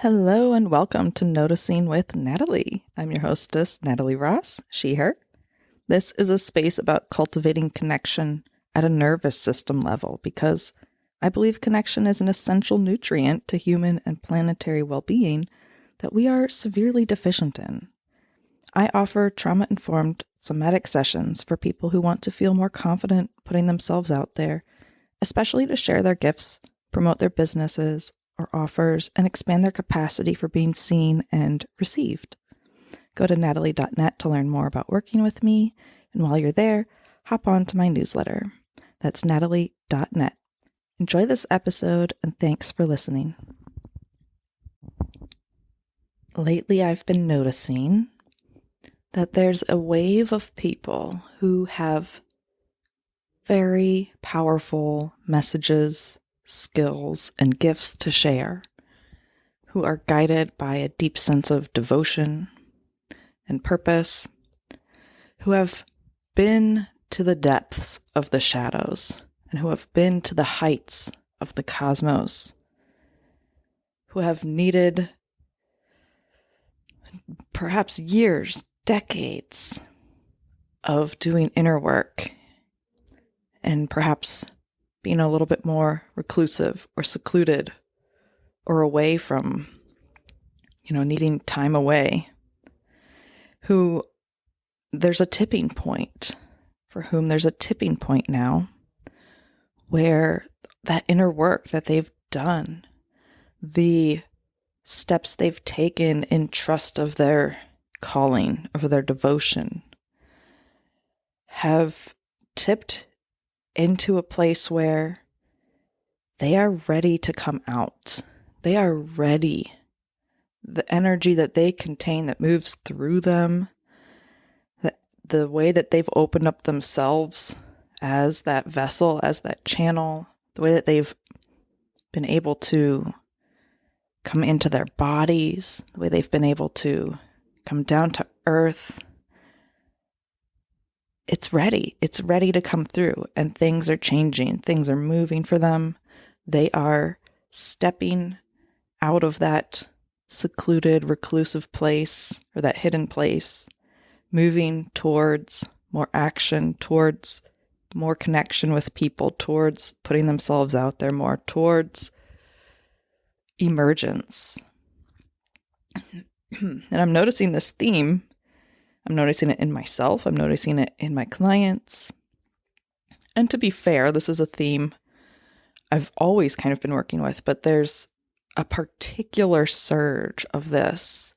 Hello and welcome to Noticing with Natalie. I'm your hostess, Natalie Ross, she, her. This is a space about cultivating connection at a nervous system level because I believe connection is an essential nutrient to human and planetary well-being that we are severely deficient in. I offer trauma-informed somatic sessions for people who want to feel more confident putting themselves out there, especially to share their gifts, promote their businesses, or offers, and expand their capacity for being seen and received. Go to natalie.net to learn more about working with me, and while you're there, hop on to my newsletter. That's natalie.net. Enjoy this episode, and thanks for listening. Lately, I've been noticing that there's a wave of people who have very powerful messages, skills, and gifts to share, who are guided by a deep sense of devotion and purpose, who have been to the depths of the shadows and who have been to the heights of the cosmos, who have needed perhaps years, decades of doing inner work and perhaps being a little bit more reclusive or secluded or away from, needing time away, who there's a tipping point, for whom there's a tipping point now where that inner work that they've done, the steps they've taken in trust of their calling, of their devotion, have tipped into a place where they are ready to come out. They are ready. The energy that they contain that moves through them, the way that they've opened up themselves as that vessel, as that channel, the way that they've been able to come into their bodies, the way they've been able to come down to earth. It's ready. It's ready to come through, and things are changing. Things are moving for them. They are stepping out of that secluded, reclusive place or that hidden place, moving towards more action, towards more connection with people, towards putting themselves out there more, towards emergence. And I'm noticing this theme. I'm noticing it in myself. I'm noticing it in my clients. And to be fair, this is a theme I've always kind of been working with, but there's a particular surge of this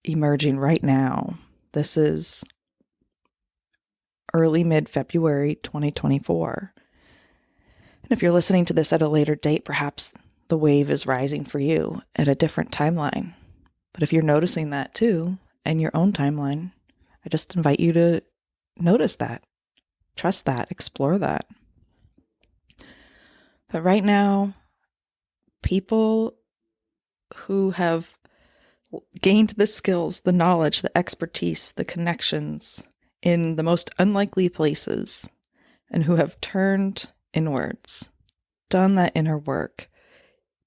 emerging right now. This is early mid-February 2024. And if you're listening to this at a later date, perhaps the wave is rising for you at a different timeline. But if you're noticing that too, in your own timeline, I just invite you to notice that, trust that, explore that. But right now, people who have gained the skills, the knowledge, the expertise, the connections in the most unlikely places, and who have turned inwards, done that inner work,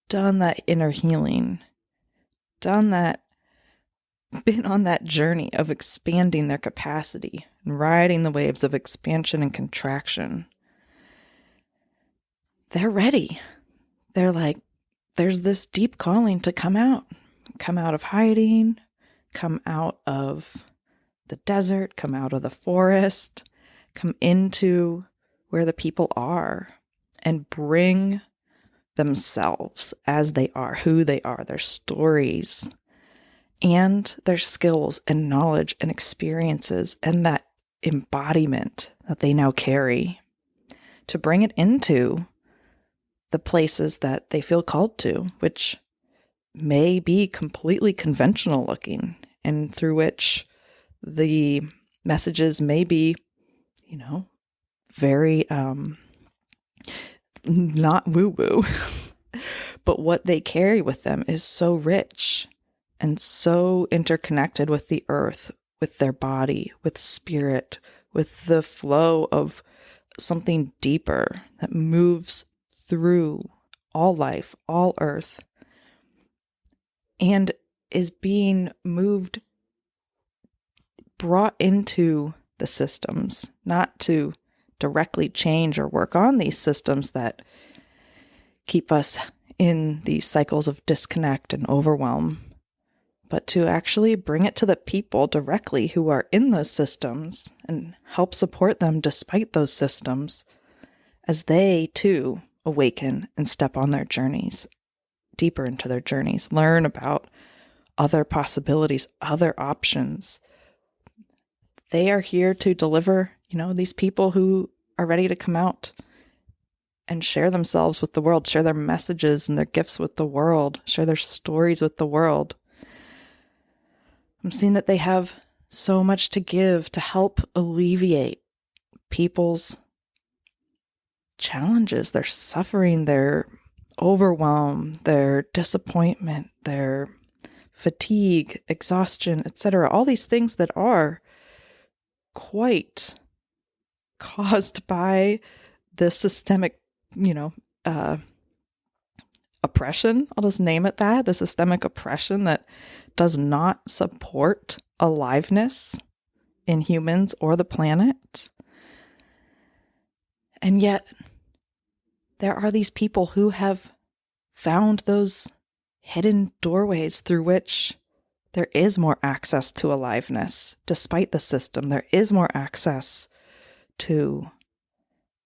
done that inner healing, been on that journey of expanding their capacity and riding the waves of expansion and contraction. They're ready. They're like, there's this deep calling to come out of hiding, come out of the desert, come out of the forest, come into where the people are and bring themselves as they are, who they are, their stories, and their skills and knowledge and experiences and that embodiment that they now carry, to bring it into the places that they feel called to, which may be completely conventional looking and through which the messages may be, very not woo-woo, but what they carry with them is so rich and so interconnected with the earth, with their body, with spirit, with the flow of something deeper that moves through all life, all earth, and is being brought into the systems, not to directly change or work on these systems that keep us in these cycles of disconnect and overwhelm, but to actually bring it to the people directly who are in those systems and help support them despite those systems as they too awaken and step on their journeys, deeper into their journeys, learn about other possibilities, other options. They are here to deliver, these people who are ready to come out and share themselves with the world, share their messages and their gifts with the world, share their stories with the world. I'm seeing that they have so much to give to help alleviate people's challenges, their suffering, their overwhelm, their disappointment, their fatigue, exhaustion, etc. All these things that are quite caused by the systemic, oppression. I'll just name it that. The systemic oppression that does not support aliveness in humans or the planet. And yet, there are these people who have found those hidden doorways through which there is more access to aliveness. Despite the system, there is more access to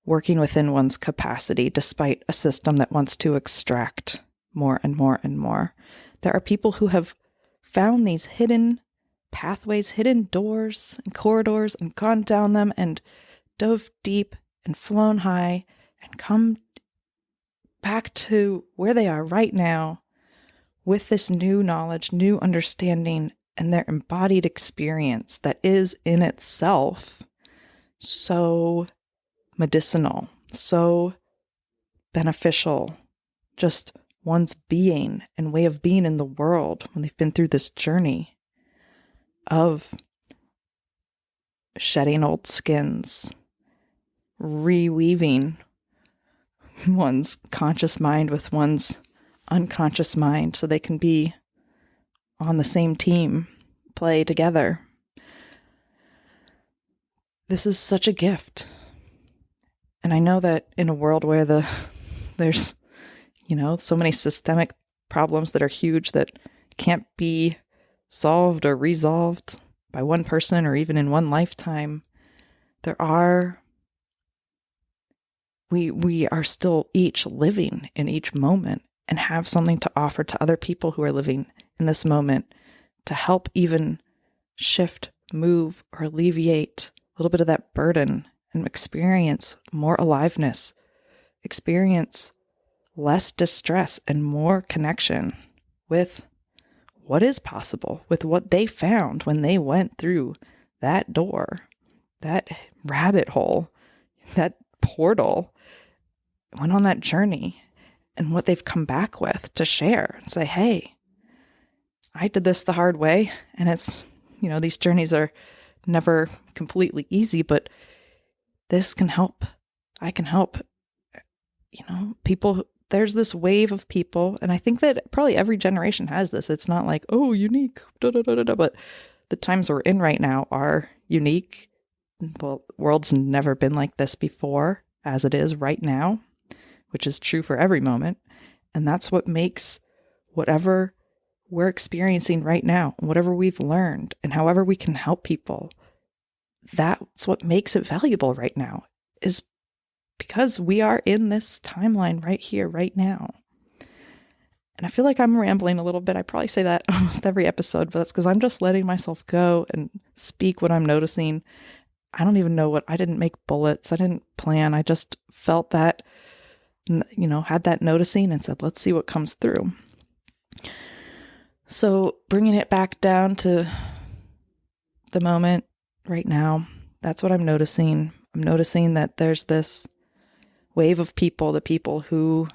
working within one's capacity, despite a system that wants to extract more and more and more. There are people who have found these hidden pathways, hidden doors and corridors, and gone down them and dove deep and flown high and come back to where they are right now with this new knowledge, new understanding, and their embodied experience that is in itself so medicinal, so beneficial, just one's being and way of being in the world when they've been through this journey of shedding old skins, reweaving one's conscious mind with one's unconscious mind so they can be on the same team, play together. This is such a gift. And I know that in a world where there's, so many systemic problems that are huge that can't be solved or resolved by one person or even in one lifetime, we are still each living in each moment and have something to offer to other people who are living in this moment to help even shift, move, or alleviate a little bit of that burden and experience more aliveness, experience less distress and more connection with what is possible, with what they found when they went through that door, that rabbit hole, that portal, went on that journey, and what they've come back with to share and say, hey, I did this the hard way. And it's, these journeys are never completely easy, but this can help. I can help, people. There's this wave of people, and I think that probably every generation has this. It's not like, oh, unique, but the times we're in right now are unique. The world's never been like this before as it is right now, which is true for every moment. And that's what makes whatever we're experiencing right now, whatever we've learned, and however we can help people, that's what makes it valuable right now, is because we are in this timeline right here, right now. And I feel like I'm rambling a little bit. I probably say that almost every episode, but that's because I'm just letting myself go and speak what I'm noticing. I don't even know I didn't make bullets. I didn't plan. I just felt that, had that noticing and said, let's see what comes through. So bringing it back down to the moment right now, that's what I'm noticing. I'm noticing that there's this wave of people, the people who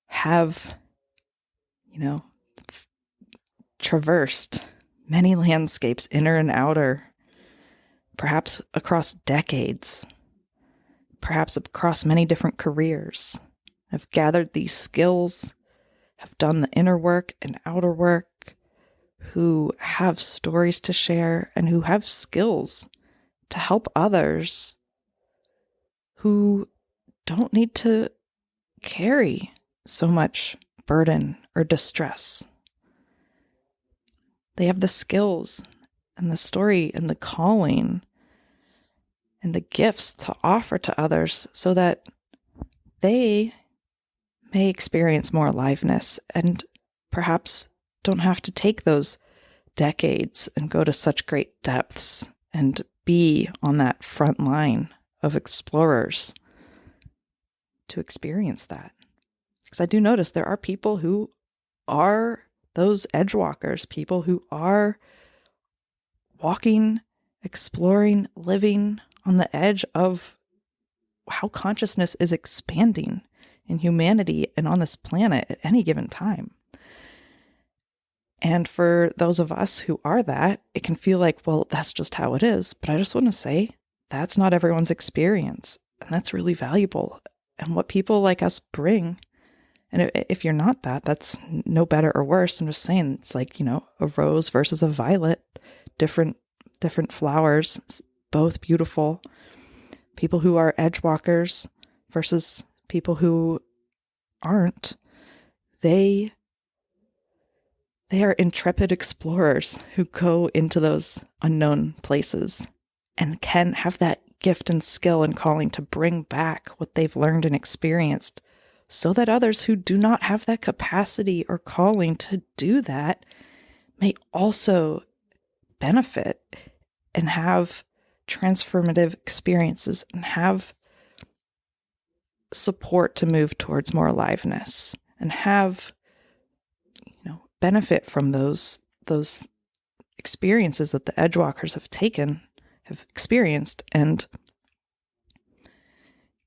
have, traversed many landscapes, inner and outer, perhaps across decades, perhaps across many different careers, have gathered these skills, have done the inner work and outer work, who have stories to share, and who have skills to help others who don't need to carry so much burden or distress. They have the skills and the story and the calling and the gifts to offer to others so that they may experience more aliveness and perhaps don't have to take those decades and go to such great depths and be on that front line of explorers to experience that. Because I do notice there are people who are those edge walkers, people who are walking, exploring, living on the edge of how consciousness is expanding in humanity and on this planet at any given time. And for those of us who are that, it can feel like, well, that's just how it is. But I just want to say that's not everyone's experience. And that's really valuable. And what people like us bring, and if you're not that, that's no better or worse. I'm just saying it's like, a rose versus a violet, different flowers, both beautiful. People who are edge walkers versus people who aren't, they are intrepid explorers who go into those unknown places and can have that gift and skill and calling to bring back what they've learned and experienced so that others who do not have that capacity or calling to do that may also benefit and have transformative experiences and have support to move towards more aliveness and have benefit from those experiences that the edgewalkers have experienced, and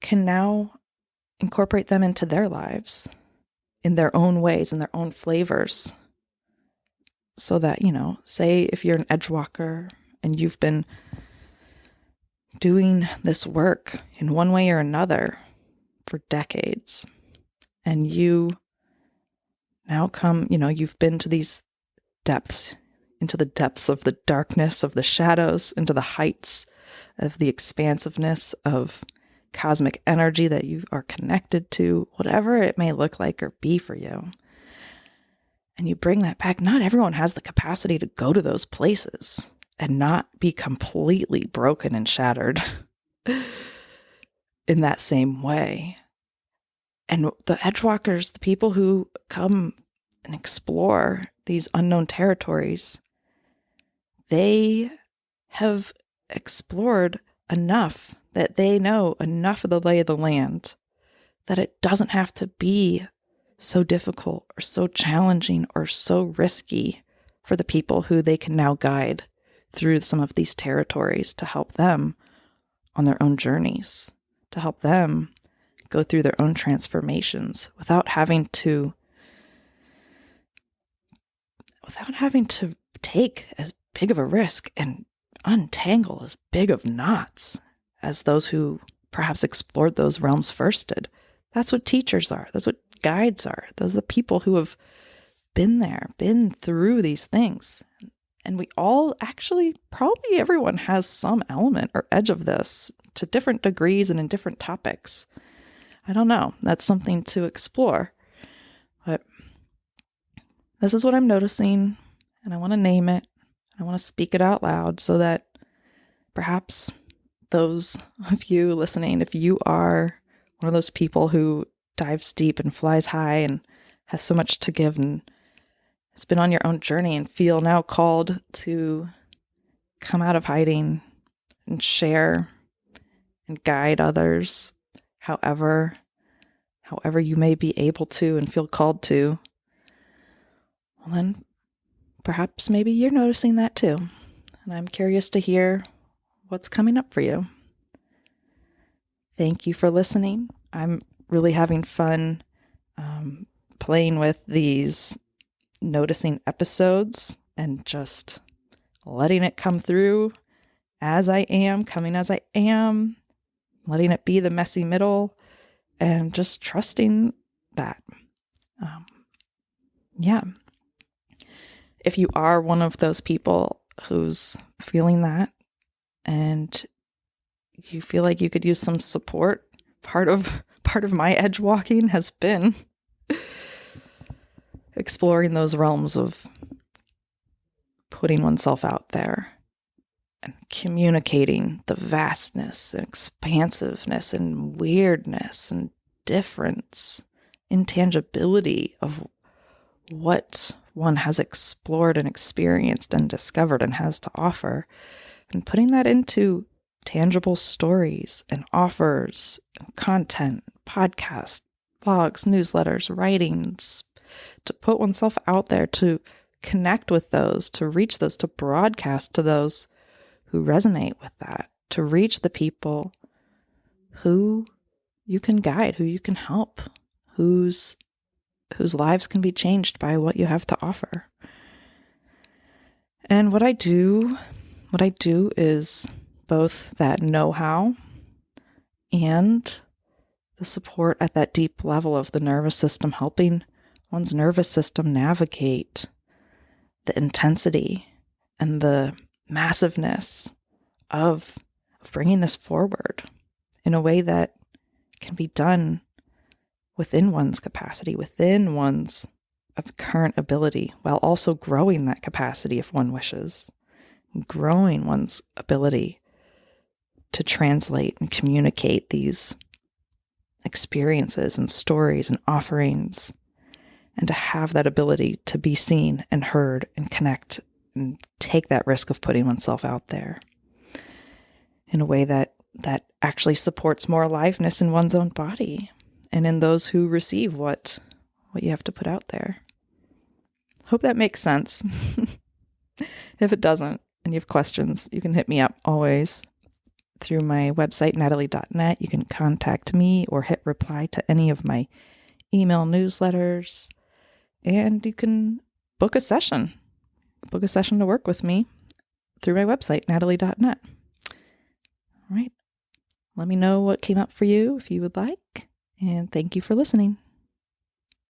can now incorporate them into their lives in their own ways, in their own flavors. So that, say if you're an edgewalker and you've been doing this work in one way or another for decades, and you now come, you've been to these depths, into the depths of the darkness of the shadows, into the heights of the expansiveness of cosmic energy that you are connected to, whatever it may look like or be for you. And you bring that back. Not everyone has the capacity to go to those places and not be completely broken and shattered in that same way. And the edgewalkers, the people who come and explore these unknown territories, they have explored enough that they know enough of the lay of the land that it doesn't have to be so difficult or so challenging or so risky for the people who they can now guide through some of these territories to help them on their own journeys, to help them go through their own transformations without having to take as big of a risk and untangle as big of knots as those who perhaps explored those realms first did. That's what teachers are. That's what guides are. Those are the people who have been there, been through these things. And we all actually, probably everyone has some element or edge of this to different degrees and in different topics. I don't know. That's something to explore. But this is what I'm noticing, and I want to name it. I want to speak it out loud so that perhaps those of you listening, if you are one of those people who dives deep and flies high and has so much to give and has been on your own journey and feel now called to come out of hiding and share and guide others however you may be able to and feel called to, well then perhaps maybe you're noticing that too. And I'm curious to hear what's coming up for you. Thank you for listening. I'm really having fun playing with these noticing episodes and just letting it come through as I am, coming as I am, letting it be the messy middle, and just trusting that. Yeah. If you are one of those people who's feeling that and you feel like you could use some support, part of my edge walking has been exploring those realms of putting oneself out there and communicating the vastness and expansiveness and weirdness and difference, intangibility of what one has explored and experienced and discovered and has to offer, and putting that into tangible stories and offers and content, podcasts, blogs, newsletters, writings, to put oneself out there, to connect with those, to reach those, to broadcast to those who resonate with that, to reach the people who you can guide, who you can help, whose lives can be changed by what you have to offer. And what I do is both that know-how and the support at that deep level of the nervous system, helping one's nervous system navigate the intensity and the massiveness of bringing this forward in a way that can be done within one's capacity, within one's current ability, while also growing that capacity if one wishes, growing one's ability to translate and communicate these experiences and stories and offerings, and to have that ability to be seen and heard and connect and take that risk of putting oneself out there in a way that actually supports more aliveness in one's own body and in those who receive what you have to put out there. Hope that makes sense. If it doesn't and you have questions, you can hit me up always through my website, natalie.net. You can contact me or hit reply to any of my email newsletters, and you can book a session to work with me through my website, natalie.net. All right. Let me know what came up for you if you would like, and thank you for listening.